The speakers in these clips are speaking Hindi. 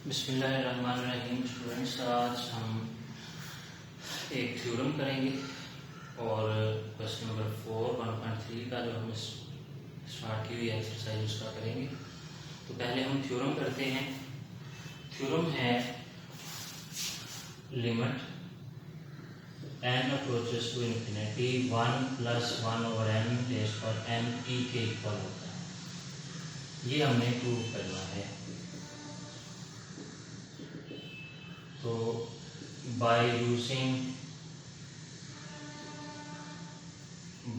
बिस्मिल्लाहिर्रहमानिर्रहीम। स्टूडेंट्स, आज हम एक थ्योरम करेंगे और क्वेश्चन नंबर 4 1.3 का जो हम स्टार्ट की हुई एक्सरसाइज उसका करेंगे। तो पहले हम थ्योरम करते हैं। थ्योरम है limit n approaches to infinity 1 + 1/n raise पर n t के इक्वल होता है। ये हमने प्रूव करना है। तो by using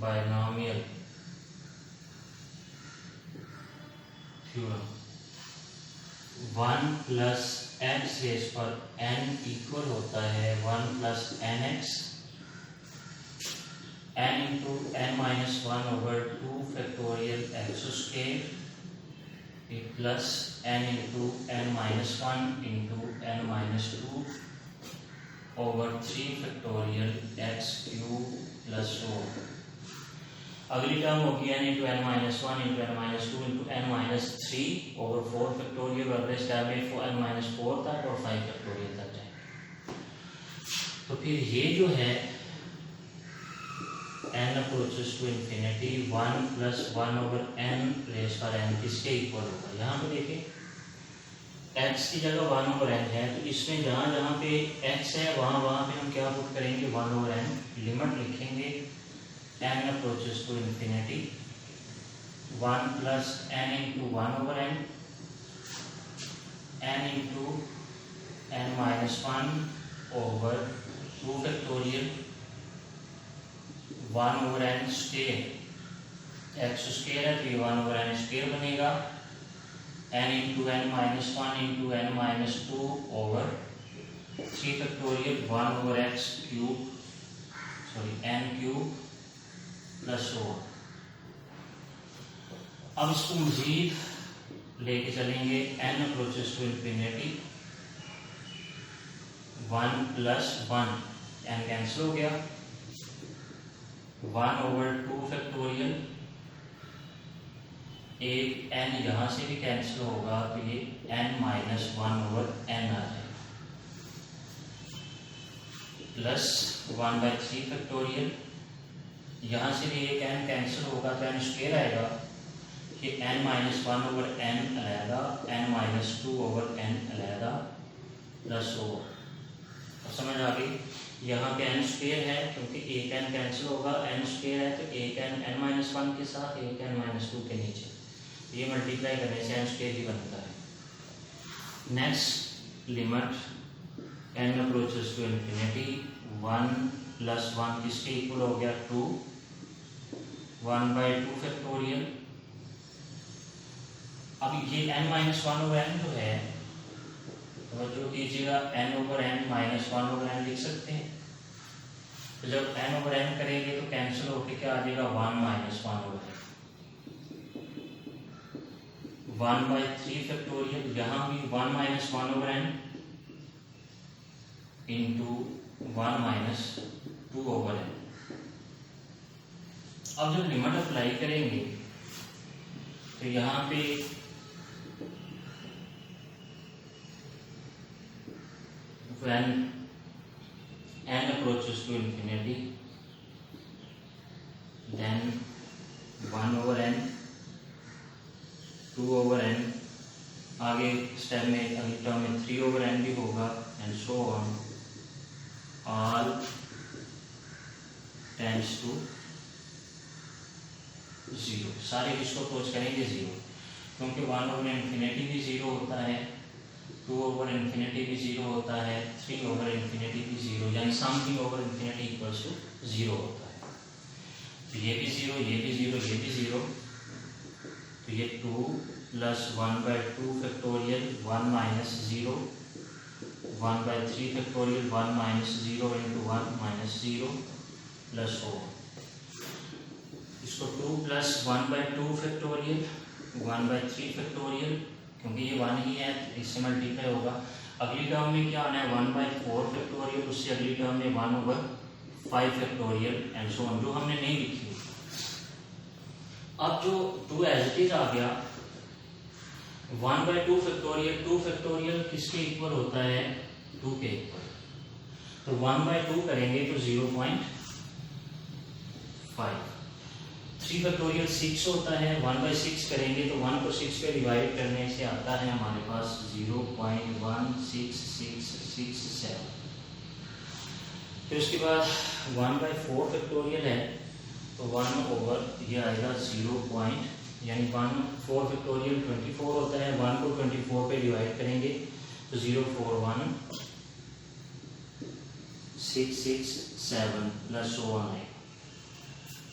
binomial theorem 1 + x rays पर n इक्वल होता है 1 + nx n into n-1/2 factorial x² plus n into n-1 into n-2 over 3 factorial x³ plus so। अगली टर्म होगी n into n-1 into n-2 into n-3 over 4 factorial। अगले स्टेप में n-4 तक और 5 factorial तक जाएंगे। तो फिर ये जो है n approaches to infinity 1 + 1/n raise पर n किसके इक्वल होगा। यहाँ पे देखिए x की जगह 1/n है, तो इसमें जहाँ जहाँ पे x है वहाँ वहाँ पे हम क्या पुट करेंगे 1/n। लिमिट लिखेंगे n approaches to infinity 1 + n into 1/n n into n-1 over 2 factorial 1/n square. x square है तो ये 1/n स्क्वायर बनेगा n into n-1 into n-2 over 3 factorial 1/n³ plus so। अब इसको मजीद लेके चलेंगे n approaches to infinity 1 + 1 n cancel हो गया 1/2 फैक्टोरियल। एक n यहाँ से भी कैंसिल होगा तो ये n-1/n आ जाएगा प्लस 1/3 फैक्टोरियल। यहाँ से भी एक n कैंसिल होगा तो n स्क्वायर आएगा कि n-1/n अलहदा n-2/n अलहदा प्लस हो। समझ आ गई। यहाँ पे n स्क्वायर है क्योंकि एक n कैंसिल होगा, n स्क्वायर है तो एक n n-1 के साथ एक n-2 के नीचे, ये मल्टीप्लाई करने से n स्क्वायर ही बनता है। Next limit n approaches to infinity 1 + 1 किसके इक्वल हो गया 2 1/2 फैक्टोरियल। अब ये n-1/n जो है तो जो कीजिएगा n/n-1/n लिख सकते हैं। तो जब n/n करेंगे तो कैंसिल होके क्या आ जाएगा 1-1/n 1/3 फैक्टोरियल। यहाँ भी 1-1/n इंटू 1-2/n। अब जब लिमिट अप्लाई करेंगे तो यहाँ पे when n approaches to infinity then 1/n 2/n आगे स्टेप में अगली टर्म में 3/n भी होगा and so on all tends to 0। सारे किसको अप्रोच करेंगे 0, क्योंकि 1/infinity भी 0 होता है, 2/infinity भी 0 होता है, 3/infinity भी 0, यानी something over infinity equals to 0 होता है। तो ये भी 0, ये भी 0, ये भी 0, तो ये 2 + 1/2 फैक्टोरियल 1-0 1/3 फैक्टोरियल 1-0 into 1-0 प्लस हो। इसको 2 + 1/2 फैक्टोरियल 1/3 फैक्टोरियल, क्योंकि ये 1 ही है इससे मल्टीप्लाई होगा। अगली टर्म में क्या आना है 1/4 फैक्टोरियल, उससे अगली टर्म में 1/5 फैक्टोरियल एंड सो ऑन, जो हमने नहीं लिखी। अब जो 2 एज इट इज आ गया 1/2 फैक्टोरियल, 2 फैक्टोरियल किसके इक्वल होता है? 2 के इक्वल। तो 1/2 करेंगे तो 0.5। 3 फैक्टोरियल 6 होता है, 1/6 करेंगे तो 1 को 6 पे डिवाइड करने से आता है हमारे पास 0.16667। फिर उसके बाद 1/4 फैक्टोरियल है तो 1 ये आएगा 0. यानी 4 फैक्टोरियल 24 होता है, 1 को 24 पे डिवाइड करेंगे तो 0.41667 प्लस 1 आएगा।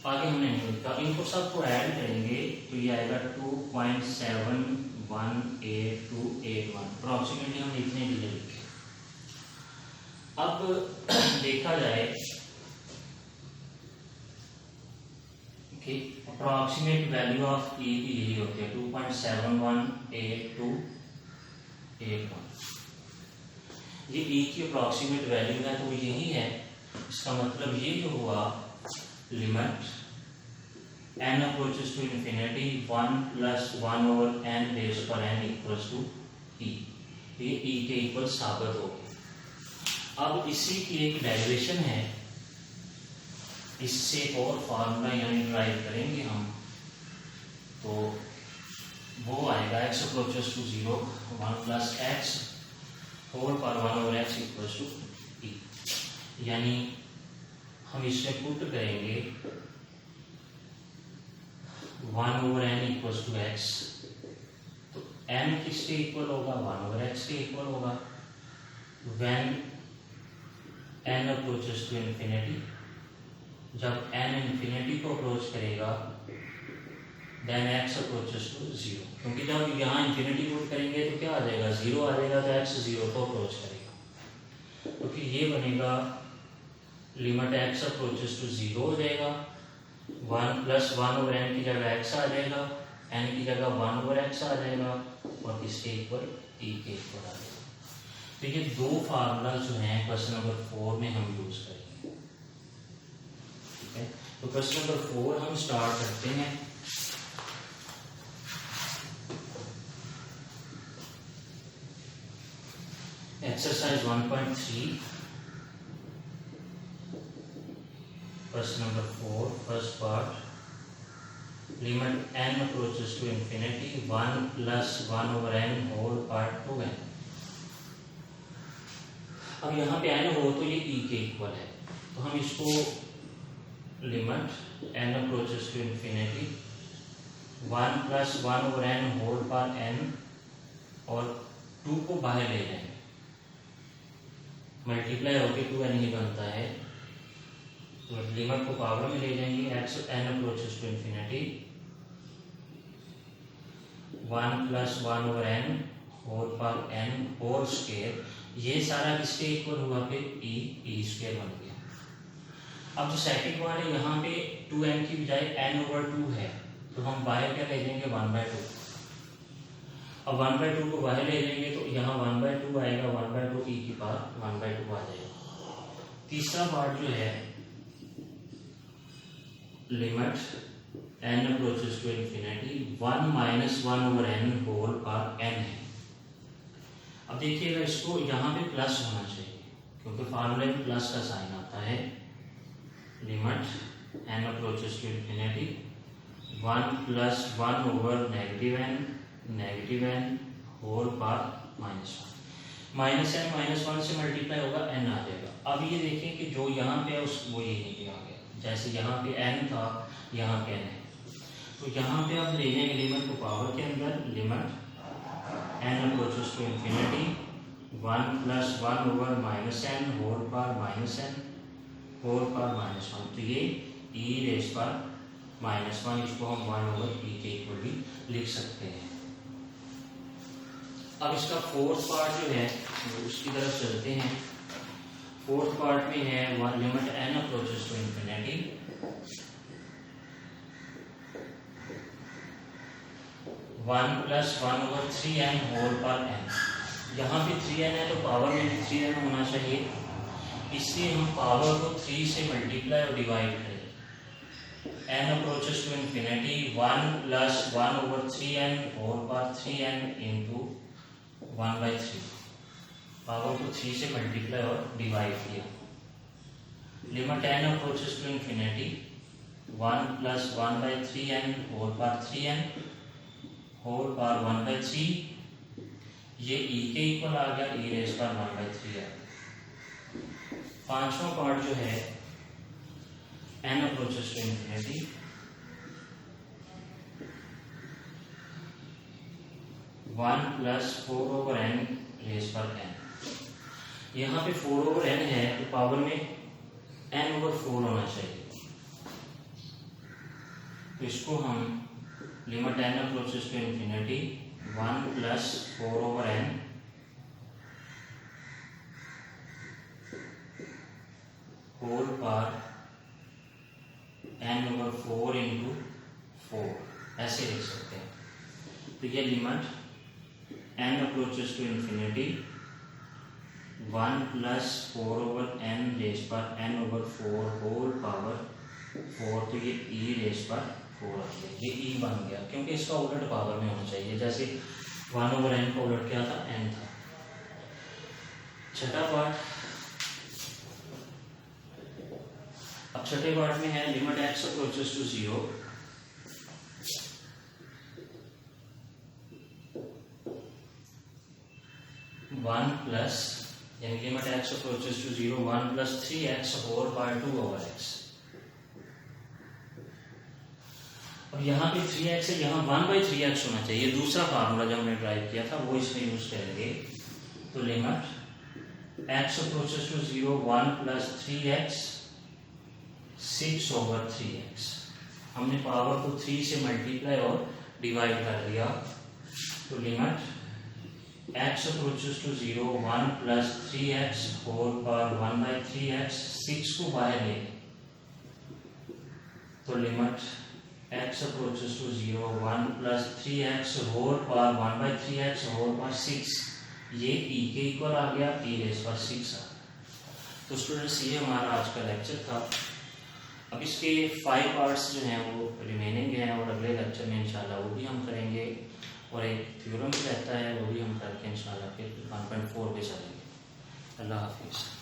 आगे हमने नहीं लिखा, इनको सबको ऐड करेंगे तो ये आएगा 2.718281। अप्रॉक्सीमेटली हम इतने लिए लिखे। अब देखा जाए कि अप्रॉक्सीमेट वैल्यू ऑफ ई की यही होती है 2.718281। ये ई की अप्रॉक्सीमेट वैल्यू है तो यही है। इसका मतलब ये जो हुआ limit n approaches to infinity 1 + 1/n raise पर n इक्वल्स टू e। ये e के इक्वल साबित हो गया। अब इसी की एक डेरिवेशन है, इससे और फार्मूला यानी ड्राइव करेंगे हम तो वो आएगा x approaches to 0 1 + x whole power 1/x equals to e। यानी हम इसमें पुट करेंगे 1/n इक्वल्स टू x, तो n किसके इक्वल होगा? 1/x के इक्वल होगा। When n approaches to infinity, जब n इंफिनिटी को अप्रोच करेगा देन x अप्रोचेस टू 0, क्योंकि जब यहाँ इंफिनिटी पुट करेंगे तो क्या आ जाएगा? 0 आ जाएगा, तो x 0 को अप्रोच करेगा। तो फिर ये बनेगा लिमिट x अप्रोचेस टू 0 हो जाएगा, 1 + 1/n की जगह x आ जाएगा, n की जगह 1/x आ जाएगा और किसके इक्वल? e के इक्वल आ जाएगा। तो ये दो फार्मूला जो हैं क्वेश्चन नंबर 4 में हम यूज करेंगे। ठीक है, तो क्वेश्चन नंबर 4 हम स्टार्ट करते हैं। Exercise 1.3 question number 4 first part, limit n approaches to infinity 1 + 1/n whole part 2n। अब यहाँ पे n हो तो ये e के इक्वल है, तो हम इसको limit n approaches to infinity 1 + 1/n whole power n और 2 को बाहर ले जाएंगे, मल्टीप्लाई होकर 2n ही बनता है, तो लिमिट को पावर में ले जाएंगे x n approaches to infinity 1 + 1/n whole power n whole square. ये सारा किसके इक्वल हुआ? फिर e स्क्वायर बन गया। अब जो सेकंड वन है यहाँ पे 2n की बजाय n/2 है, तो हम बाहर क्या ले जाएंगे? 1/2। अब 1/2 को बाहर ले जाएंगे तो यहाँ 1/2 आएगा, 1/2 e की पावर 1/2 आ जाएगा। तीसरा पार्ट जो है limit n approaches to infinity 1 - 1/n whole power n है। अब देखिएगा इसको यहाँ पे प्लस होना चाहिए क्योंकि फार्मूले में प्लस का साइन आता है। Limit n approaches to infinity 1 + 1/-n whole power -1। -n -1 से मल्टीप्लाई होगा n आ जाएगा। अब ये देखें कि जो यहाँ पे है उस वो ये नहीं आ गया, जैसे यहाँ पे n था यहाँ पे n है, तो यहाँ पे आप ले जाएंगे लिमिट को पावर के अंदर, limit n approaches to infinity 1 + 1/-n whole power -n whole power -1, तो ये e रेज़ पर -1, इसको हम 1/e के इक्वल भी लिख सकते हैं। अब इसका फोर्थ पार्ट जो है उसकी तरफ चलते हैं। फोर्थ पार्ट में है limit n approaches to infinity 1 + 1/3n whole power n। यहाँ पे 3n है तो पावर में भी 3n होना चाहिए, इसलिए हम पावर को 3 से मल्टीप्लाई और डिवाइड करें n approaches to infinity 1 plus 1 over 3n whole power 3n into 1 by 3, power को 3 से मल्टीप्लाई और डिवाइड किया। Limit n approaches to infinity 1 plus 1 by 3n whole power 3n whole power 1 by 3, ये e के इक्वल आ गया, e रेज पर 1 by 3 आ गया। पांचवा पार्ट जो है n approaches to infinity 1 plus 4 over n raise पर n, यहाँ पे 4 over n है तो पावर में n over 4 होना चाहिए, तो इसको हम limit n approaches to infinity 1 plus 4 over n whole power n over 4 into 4 ऐसे लिख सकते हैं। तो ये limit n approaches to infinity 1 plus 4 over n raise पर n over 4 whole power 4, तो ये e रेज पर 4 आ गया, ये e बन गया क्योंकि इसका उलट पावर में होना चाहिए, जैसे 1 over n का उलट क्या था, n था। छठा पार्ट, अब छठे पार्ट में है limit x approaches to 0 1 plus, यानी limit x approaches to 0 1 plus 3x whole power 2 over x। अब यहाँ पे 3x है, यहाँ 1 by 3x होना चाहिए, दूसरा फार्मूला जो हमने ड्राइव किया था वो इसमें यूज करेंगे। तो limit x approaches to 0 1 plus 3x 6 over 3x, हमने पावर को 3 से मल्टीप्लाई और डिवाइड कर दिया, तो limit x approaches to 0 1 plus 3x whole power 1 by 3x, 6 को बाहर ले, तो limit x approaches to 0 1 plus 3x whole power 1 by 3x whole power 6, ये e के इक्वल आ गया, e रेज पर 6 आ। तो स्टूडेंट्स ये हमारा आज का लेक्चर था। अब इसके 5 पार्ट्स जो हैं वो रिमेनिंग हैं और अगले लेक्चर में इंशाल्लाह वो भी हम करेंगे, और एक थ्योरम भी रहता है वो भी हम करके इंशाल्लाह फिर 1.4 पे चलेंगे। अल्लाह हाफिज़।